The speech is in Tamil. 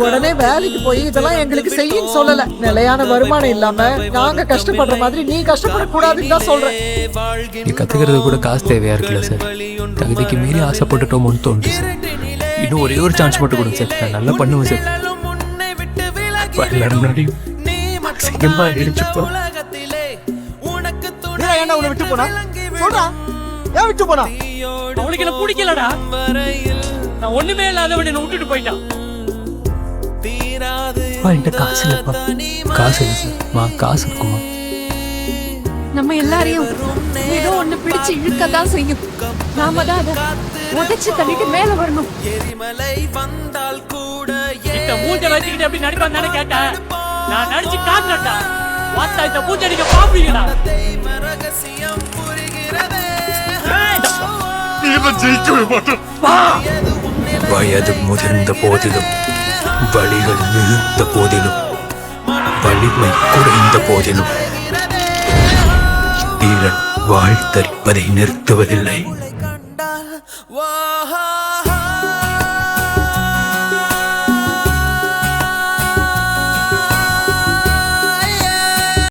உடனே வேலைக்கு போய் இதெல்லாம் எங்களுக்கு செய்யும் சொல்லல. நிலையான வருமானம் இல்லாம நாங்க கஷ்டப்படுற மாதிரி நீ கஷ்டப்படக்கூடாதுன்னு தான் சொல்றேன். நீ கத்துக்கிறது கூட காசு தேவையா இருக்குல்ல சார். தகுதிக்கு மீறி ஆசைப்பட்டுட்டோமோன்னு தோணுது சார். இன்னும் ஒரே ஒரு சான்ஸ் மட்டும் கொடுங்க சார். நான் நல்லா பண்ணுவேன் சார். எல்லாரும் முன்னாடி சீக்கிரமா இடிச்சுப்போ. ஏன்டா உன்னை விட்டு போனா சொல்றா? ஏன் விட்டு போனா? அவனுக்கு என்ன பிடிக்கலடா. நான் ஒண்ணுமே இல்லாதவன் என்ன விட்டுட்டு போயிட்டான். என்கிட்ட காசு இல்லப்பா. காசு இல்லை சார். மா காசு இருக்குமா? நம்ம எல்லாரையும் ஏதோ ஒண்ணு பிடிச்சு இழுக்கதான் செய்யும். நாம தான் அதை உதைச்சு தள்ளிட்டு மேல வரணும். இந்த மூஞ்ச வச்சுக்கிட்டு எப்படி நடிப்பான்னு தானே கேட்டேன். நான் நடிச்சு காட்டுறேன்டா. வாத்தா இந்த மூஞ்சடிக்க பாப்பீங்களா? வயது முதிர்ந்த போதிலும் வழிகள் மிகுந்த போதிலும் வலிமை குறைந்த போதிலும் வீரன் வாழ்த்தரிப்பதை நிறுத்துவதில்லை.